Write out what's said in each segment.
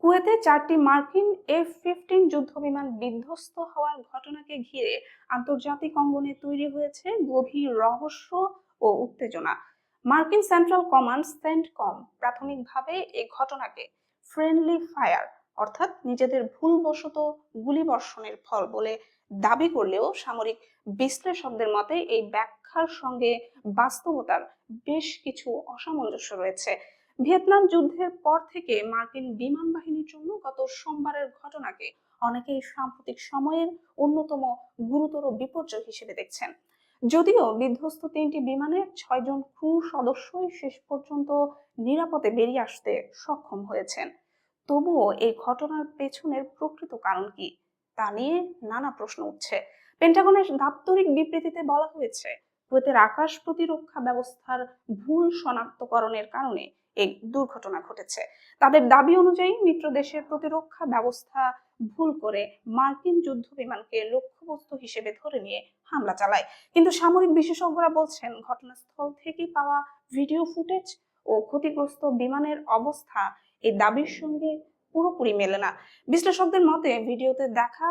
কুয়েতে 4টি মার্কিন F-15 যুদ্ধবিমান বিধ্বস্ত হওয়ার ঘটনাকে ঘিরে আন্তর্জাতিক অঙ্গনে তৈরি হয়েছে গভীর রহস্য ও উত্তেজনা। মার্কিন সেন্ট্রাল কমান্ড সেন্টকম প্রাথমিকভাবে এই ঘটনাকে ফ্রেন্ডলি ফায়ার অর্থাৎ নিজেদের ভুলবশত গুলিবর্ষণের ফল বলে দাবি করলেও সামরিক বিশ্লেষকদের মতে এই ব্যাখ্যার সঙ্গে বাস্তবতার বেশ কিছু অসামঞ্জস্য রয়েছে। ভিয়েতনাম যুদ্ধের পর থেকে মার্কিন বিমান বাহিনীর জন্য গত সোমবারের ঘটনাকে অনেকেই সাম্প্রতিক সময়ের অন্যতম গুরুতর বিপর্যয় হিসেবে দেখছেন। যদিও বিধ্বস্ত 3টি বিমানের 6 জন ক্রু সদস্যই শেষ পর্যন্ত নিরাপদে বেরিয়ে আসতে সক্ষম হয়েছেন, তবুও এই ঘটনার পেছনের প্রকৃত কারণ কি তা নিয়ে নানা প্রশ্ন উঠছে। পেন্টাগনের দাপ্তরিক বিবৃতিতে বলা হয়েছে, কুয়েতের আকাশ প্রতিরক্ষা ব্যবস্থার ভুল শনাক্তকরণের কারণে এই দুর্ঘটনা ঘটেছে। তাদের দাবি অনুযায়ী মিত্র দেশের প্রতিরক্ষা ব্যবস্থা ভুল করে মার্কিন যুদ্ধ বিমানকে লক্ষ্যবস্তু হিসেবে ধরে নিয়ে হামলা চালায়। কিন্তু সামরিক বিশেষজ্ঞরা বলছেন, ঘটনাস্থল থেকে পাওয়া ভিডিও ফুটেজ ও ক্ষতিগ্রস্ত বিমানের অবস্থা এই দাবির সঙ্গে পুরোপুরি মেলে না। বিশ্লেষকদের মতে, ভিডিওতে দেখা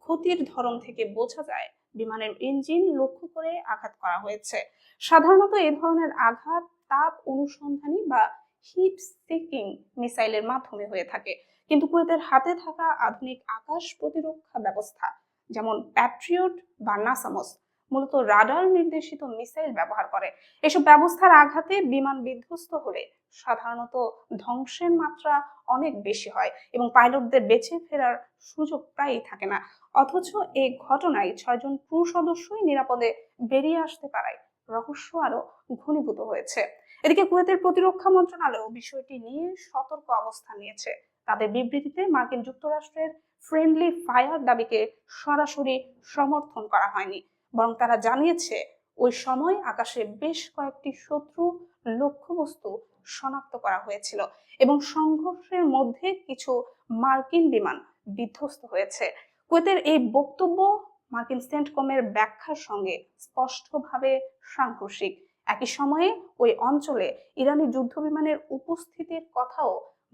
ক্ষতির ধরন থেকে বোঝা যায় বিমানের ইঞ্জিন লক্ষ্য করে আঘাত করা হয়েছে। সাধারণত এই ধরনের আঘাত তাপ অনুসন্ধানী বা হিট সিকিং মিসাইলের মাধ্যমে হয়ে থাকে, কিন্তু কুয়েতের হাতে থাকা আধুনিক আকাশ প্রতিরক্ষা ব্যবস্থা যেমন প্যাট্রিয়ট বা নাসামস মূলত রাডার নির্দেশিত মিসাইল ব্যবহার করে। এসব ব্যবস্থার আঘাতে বিমান বিধ্বস্ত হলে সাধারণত ধ্বংসের মাত্রা অনেক বেশি হয় এবং পাইলটদের বেঁচে ফেরার সুযোগ প্রায়ই থাকে না। অথচ এই ঘটনায় 6 জন ক্রু সদস্যই নিরাপদে বেরিয়ে আসতে পারায় রহস্য আরো ঘনীভূত হয়েছে। এদিকে কুয়েতের প্রতিরক্ষা মন্ত্রণালয় বিষয়টি নিয়ে সতর্ক অবস্থান নিয়েছে। তাদের বিবৃতিতে মার্কিন যুক্তরাষ্ট্রের ফ্রেন্ডলি ফায়ার দাবিকে সরাসরি সমর্থন করা হয়নি, বরং তারা জানিয়েছে ওই সময় আকাশে বেশ কয়েকটি শত্রু লক্ষ্যবস্তু শনাক্ত করা হয়েছিল এবং সংঘর্ষের মধ্যে কিছু মার্কিন বিমান বিধ্বস্ত হয়েছে। কুয়েতের এই বক্তব্য মার্কিন সেন্টকমের ব্যাখ্যার সঙ্গে স্পষ্টভাবে সাংঘর্ষিক। একই সময়ে ওই অঞ্চলে ইরানি যুদ্ধবিমানের উপস্থিতির কথাও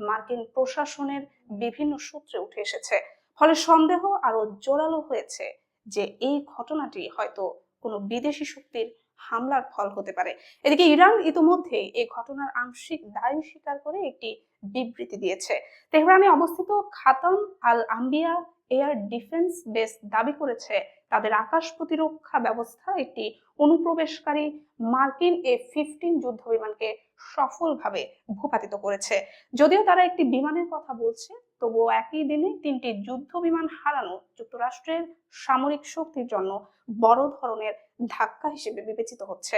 মার্কিন প্রশাসনের বিভিন্ন সূত্রে উঠে এসেছে। ফলে সন্দেহ আরো জোরালো হয়েছে যে এই ঘটনাটি হয়তো কোনো বিদেশি শক্তির হামলার ফল হতে পারে। এদিকে ইরান ইতোমধ্যে এই ঘটনার আংশিক দায় স্বীকার করে একটি বিবৃতি দিয়েছে। তেহরানে অবস্থিত খাতাম আল আম্বিয়া এয়ার ডিফেন্স বেস দাবি করেছে তাদের আকাশ প্রতিরক্ষা ব্যবস্থা একটি অনুপ্রবেশকারী মার্কিন F-15 যুদ্ধ বিমানকে সফলভাবে ভূপাতিত করেছে। যদিও তারা একটি বিমানের কথা বলছে, তবুও একই দিনে 3টি যুদ্ধ বিমান হারানো যুক্তরাষ্ট্রের সামরিক শক্তির জন্য বড় ধরনের ধাক্কা হিসেবে বিবেচিত হচ্ছে।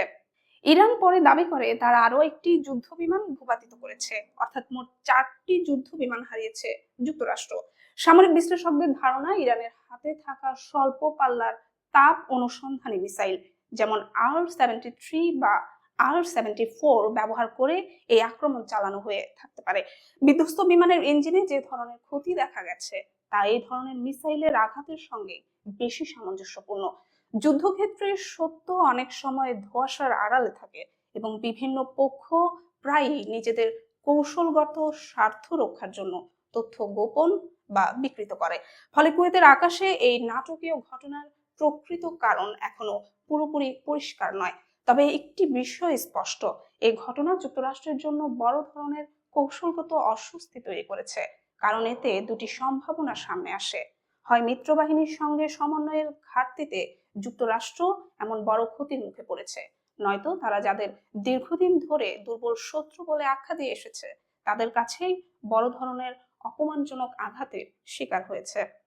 ইরান পরে দাবি করে তারা আরো একটি যুদ্ধ বিমান ভূপাতিত করেছে, অর্থাৎ মোট 4টি যুদ্ধ বিমান হারিয়েছে যুক্তরাষ্ট্র। সামরিক বিশ্লেষকদের ধারণা, ইরানের হাতে থাকা স্বল্প পাল্লার তাপ অনুসন্ধানী মিসাইল যেমন R-73 বা R-74 ব্যবহার করে এই আক্রমণ চালানো হয়ে থাকতে পারে। বিধ্বস্ত বিমানের ইঞ্জিনে যে ধরনের ক্ষতি দেখা গেছে তা এই ধরনের মিসাইলের আঘাতের সঙ্গে বেশি সামঞ্জস্যপূর্ণ। যুদ্ধক্ষেত্রে সত্য অনেক সময় ধোঁয়াশার আড়ালে থাকে এবং বিভিন্ন পক্ষ প্রায়ই নিজেদের কৌশলগত স্বার্থ রক্ষার জন্য তথ্য গোপন বা বিকৃত করে। ফলে কুয়েতের আকাশে এই নাটকীয় ঘটনার প্রকৃত কারণ এখনো পুরোপুরি পরিষ্কার নয়। তবে একটি বিষয় স্পষ্ট, এই ঘটনা যুক্তরাষ্ট্রের জন্য বড় ধরনের কৌশলগত অস্বস্তি তৈরি করেছে, কারণ এতে দুটি সম্ভাবনা সামনে আসে। হয় মিত্রবাহিনীর সঙ্গে সমন্বয়ের ঘাটতিতে যুক্তরাষ্ট্র এমন বড় ক্ষতির মুখে পড়েছে, নয়তো তারা যাদের দীর্ঘদিন ধরে দুর্বল শত্রু বলে আখ্যা দিয়ে এসেছে তাদের কাছেই বড় ধরনের অপমানজনক আঘাতের শিকার হয়েছে।